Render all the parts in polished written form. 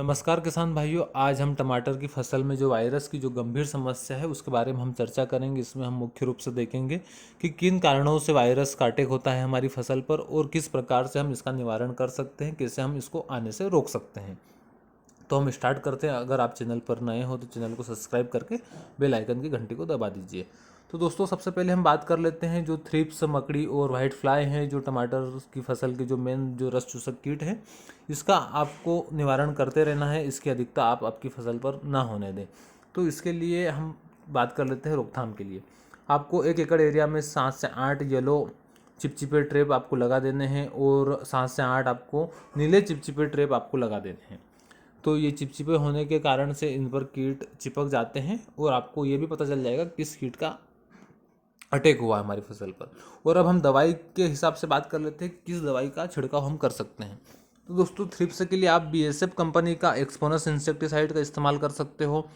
नमस्कार किसान भाइयों। आज हम टमाटर की फसल में जो वायरस की जो गंभीर समस्या है उसके बारे में हम चर्चा करेंगे। इसमें हम मुख्य रूप से देखेंगे कि किन कारणों से वायरस का अटैक होता है हमारी फसल पर और किस प्रकार से हम इसका निवारण कर सकते हैं, कैसे हम इसको आने से रोक सकते हैं। तो हम स्टार्ट करते हैं। अगर आप चैनल पर नए हो तो चैनल को सब्सक्राइब करके बेल आइकन की घंटी को दबा दीजिए। तो दोस्तों, सबसे पहले हम बात कर लेते हैं जो थ्रिप्स, मकड़ी और वाइट फ्लाई हैं, जो टमाटर की फसल के जो मेन जो रस चूसक कीट है, इसका आपको निवारण करते रहना है। इसकी अधिकता आप आपकी फसल पर ना होने दें। तो इसके लिए हम बात कर लेते हैं रोकथाम के लिए। आपको 1 एकड़ एरिया में 7 से 8 येलो चिपचिपे ट्रैप आपको लगा देने हैं और 7 से 8 आपको नीले चिपचिपे ट्रैप आपको लगा देने हैं। तो ये चिपचिपे होने के कारण से इन पर कीट चिपक जाते हैं और आपको ये भी पता चल जाएगा किस कीट का अटैक हुआ हमारी फसल पर। और अब हम दवाई के हिसाब से बात कर लेते हैं किस दवाई का छिड़काव हम कर सकते हैं। तो दोस्तों, थ्रिप्स के लिए आप बीएसएफ कंपनी का एक्सपोनस इंसेक्टिसाइड का इस्तेमाल कर सकते हो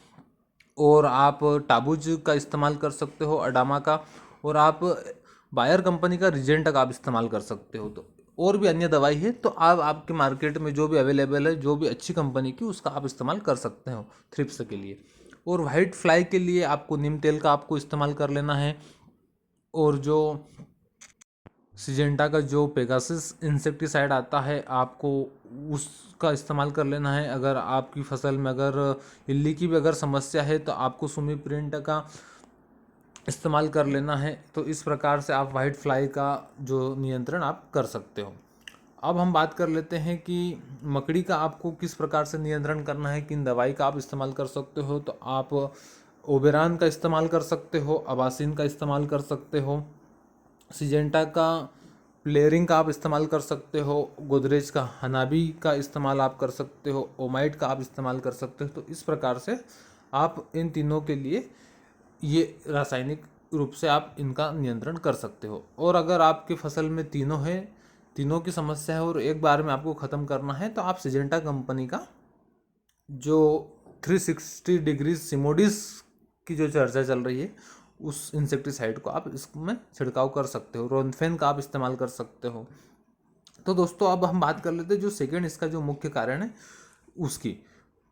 और आप टाबूज का इस्तेमाल कर सकते हो, अडामा का, और आप बायर कंपनी का रिजेंटा का आप इस्तेमाल कर सकते हो। तो और भी अन्य दवाई है, तो आप आपके मार्केट में जो भी अवेलेबल है, जो भी अच्छी कंपनी की, उसका आप इस्तेमाल कर सकते हो थ्रिप्स के लिए। और वाइट फ्लाई के लिए आपको नीम तेल का आपको इस्तेमाल कर लेना है। और जो सिजेंटा का जो पेगासिस इंसेक्टिसाइड आता है, आपको उसका इस्तेमाल कर लेना है। अगर आपकी फसल में अगर इल्ली की भी अगर समस्या है तो आपको सुमी प्रिंट का इस्तेमाल कर लेना है। तो इस प्रकार से आप वाइट फ्लाई का जो नियंत्रण आप कर सकते हो। अब हम बात कर लेते हैं कि मकड़ी का आपको किस प्रकार से नियंत्रण करना है, किन दवाई का आप इस्तेमाल कर सकते हो। तो आप ओबेरान का इस्तेमाल कर सकते हो, अबासिन का इस्तेमाल कर सकते हो, सिजेंटा का प्लेयरिंग का आप इस्तेमाल कर सकते हो, गोदरेज का हनाबी का इस्तेमाल आप कर सकते हो, ओमाइट का आप इस्तेमाल कर सकते हो। तो इस प्रकार से आप इन तीनों के लिए ये रासायनिक रूप से आप इनका नियंत्रण कर सकते हो। और अगर आपकी फसल में तीनों है, तीनों की समस्या है और एक बार में आपको ख़त्म करना है, तो आप सिजेंटा कंपनी का जो 360 डिग्री सिमोडिस की जो चर्चा चल रही है, उस इंसेक्टिसाइड को आप इसमें छिड़काव कर सकते हो। रोनफेन का आप इस्तेमाल कर सकते हो। तो दोस्तों, अब हम बात कर लेते हैं जो सेकेंड इसका जो मुख्य कारण है उसकी।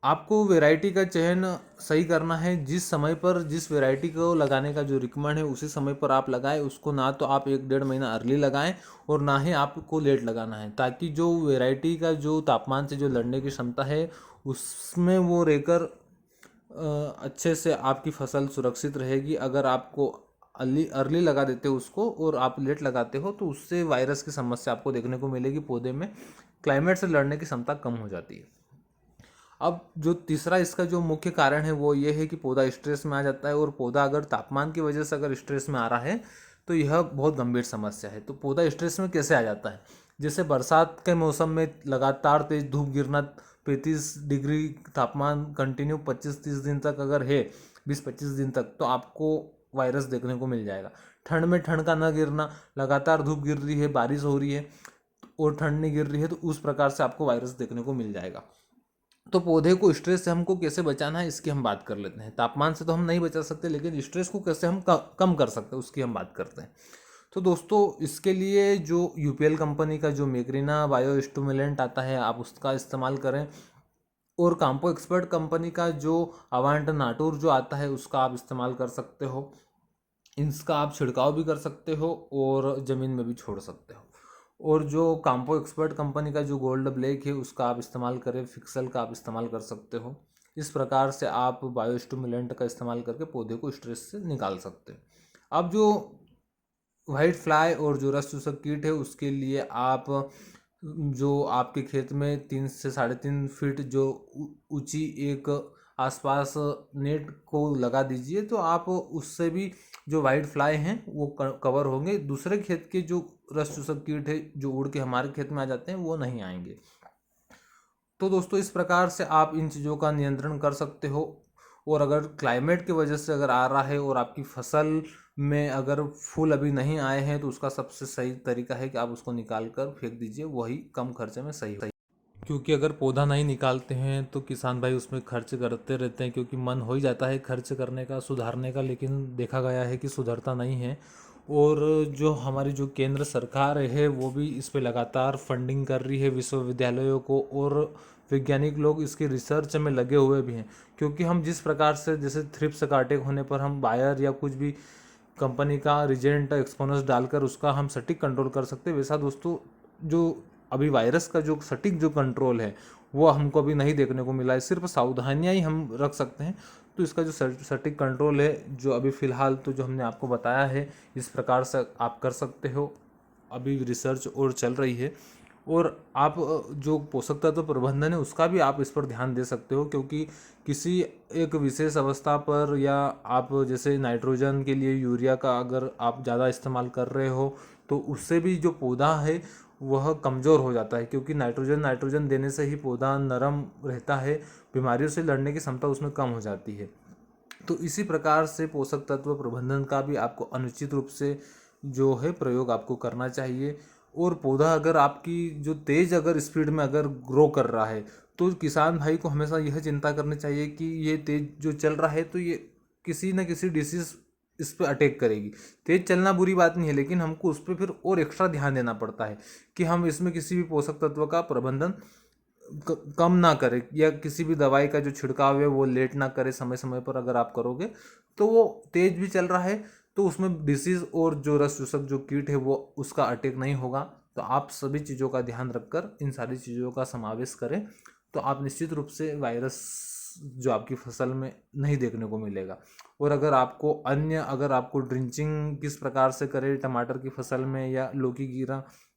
आपको वैरायटी का चयन सही करना है। जिस समय पर जिस वैरायटी को लगाने का जो रिकमेंड है उसी समय पर आप लगाएं उसको। ना तो आप 1-1.5 महीना अर्ली लगाएं और ना ही आपको लेट लगाना है, ताकि जो वैरायटी का जो तापमान से जो लड़ने की क्षमता है उसमें वो रहकर अच्छे से आपकी फसल सुरक्षित रहेगी। अगर आपको अर्ली अर्ली लगा देते हो उसको और आप लेट लगाते हो तो उससे वायरस की समस्या आपको देखने को मिलेगी। पौधे में क्लाइमेट से लड़ने की क्षमता कम हो जाती है। अब जो तीसरा इसका जो मुख्य कारण है वो ये है कि पौधा स्ट्रेस में आ जाता है। और पौधा अगर तापमान की वजह से अगर स्ट्रेस में आ रहा है तो यह बहुत गंभीर समस्या है। तो पौधा स्ट्रेस में कैसे आ जाता है? जैसे बरसात के मौसम में लगातार तेज धूप गिरना, 35 डिग्री तापमान कंटिन्यू 25-30 दिन तक अगर है, 20-25 दिन तक, तो आपको वायरस देखने को मिल जाएगा। ठंड में ठंड का न गिरना, लगातार धूप गिर रही है, बारिश हो रही है और ठंड नहीं गिर रही है, तो उस प्रकार से आपको वायरस देखने को मिल जाएगा। तो पौधे को स्ट्रेस से हमको कैसे बचाना है इसकी हम बात कर लेते हैं। तापमान से तो हम नहीं बचा सकते, लेकिन स्ट्रेस को कैसे हम कम कर सकते हैं उसकी हम बात करते हैं। तो दोस्तों, इसके लिए जो यूपीएल कंपनी का जो मैग्रीना बायो स्टिमुलेंट आता है, आप उसका इस्तेमाल करें। और काम्पो एक्सपर्ट कंपनी का जो अवांट नाटूर जो आता है उसका आप इस्तेमाल कर सकते हो। इसका आप छिड़काव भी कर सकते हो और ज़मीन में भी छोड़ सकते हो। और जो काम्पो एक्सपर्ट कंपनी का जो गोल्ड ब्लैक है उसका आप इस्तेमाल करें, फिक्सल का आप इस्तेमाल कर सकते हो। इस प्रकार से आप बायोस्टिमुलेंट का इस्तेमाल करके पौधे को स्ट्रेस से निकाल सकते हो। अब जो वाइट फ्लाई और जो रस चूसक कीट है उसके लिए आप जो आपके खेत में 3 से 3.5 फीट जो ऊंची एक आसपास नेट को लगा दीजिए। तो आप उससे भी जो वाइट फ्लाई हैं वो कवर होंगे। दूसरे खेत के जो रस चूसक कीट है जो उड़ के हमारे खेत में आ जाते हैं वो नहीं आएंगे। तो दोस्तों, इस प्रकार से आप इन चीज़ों का नियंत्रण कर सकते हो। और अगर क्लाइमेट की वजह से अगर आ रहा है और आपकी फसल में अगर फूल अभी नहीं आए हैं तो उसका सबसे सही तरीका है कि आप उसको निकाल कर फेंक दीजिए, वही कम खर्चे में सही। क्योंकि अगर पौधा नहीं निकालते हैं तो किसान भाई उसमें खर्च करते रहते हैं, क्योंकि मन हो ही जाता है खर्च करने का, सुधारने का, लेकिन देखा गया है कि सुधरता नहीं है। और जो हमारी जो केंद्र सरकार है वो भी इस पे लगातार फंडिंग कर रही है विश्वविद्यालयों को, और वैज्ञानिक लोग इसकी रिसर्च में लगे हुए भी हैं, क्योंकि हम जिस प्रकार से जैसे थ्रिप्स का अटैक होने पर हम बायर या कुछ भी कंपनी का रिजेंट एक्सपोनस डालकर उसका हम सटीक कंट्रोल कर सकते हैं, वैसा दोस्तों जो अभी वायरस का जो सटीक जो कंट्रोल है वो हमको अभी नहीं देखने को मिला है। सिर्फ सावधानियां ही हम रख सकते हैं। तो इसका जो सटीक कंट्रोल है जो अभी फ़िलहाल तो जो हमने आपको बताया है इस प्रकार से आप कर सकते हो। अभी रिसर्च और चल रही है, और आप जो पोषक तत्व प्रबंधन है उसका भी आप इस पर ध्यान दे सकते हो, क्योंकि किसी एक विशेष अवस्था पर या आप जैसे नाइट्रोजन के लिए यूरिया का अगर आप ज़्यादा इस्तेमाल कर रहे हो तो उससे भी जो पौधा है वह कमज़ोर हो जाता है, क्योंकि नाइट्रोजन देने से ही पौधा नरम रहता है, बीमारियों से लड़ने की क्षमता उसमें कम हो जाती है। तो इसी प्रकार से पोषक तत्व प्रबंधन का भी आपको अनुचित रूप से जो है प्रयोग आपको करना चाहिए। और पौधा अगर आपकी जो तेज़ अगर स्पीड में अगर ग्रो कर रहा है तो किसान भाई को हमेशा यह चिंता करनी चाहिए कि ये तेज़ जो चल रहा है तो ये किसी न किसी डिसीज़ इस पर अटैक करेगी। तेज़ चलना बुरी बात नहीं है, लेकिन हमको उस पर फिर और एक्स्ट्रा ध्यान देना पड़ता है कि हम इसमें किसी भी पोषक तत्व का प्रबंधन कम ना करें, या किसी भी दवाई का जो छिड़काव है वो लेट ना करे, समय समय पर अगर आप करोगे तो वो तेज भी चल रहा है तो उसमें डिसीज और जो रस चूसक जो कीट है वो उसका अटैक नहीं होगा। तो आप सभी चीज़ों का ध्यान रखकर इन सारी चीज़ों का समावेश करें तो आप निश्चित रूप से वायरस जो आपकी फसल में नहीं देखने को मिलेगा। और अगर आपको अगर आपको ड्रिंचिंग किस प्रकार से करें टमाटर की फसल में या लौकी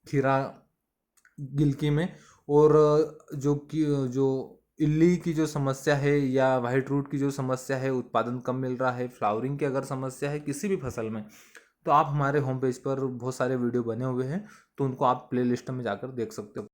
खीरा गिलकी में, और जो इल्ली की जो समस्या है या वाइट रूट की जो समस्या है, उत्पादन कम मिल रहा है, फ्लावरिंग की अगर समस्या है किसी भी फसल में, तो आप हमारे होम पेज पर बहुत सारे वीडियो बने हुए हैं तो उनको आप प्ले लिस्ट में जाकर देख सकते हो।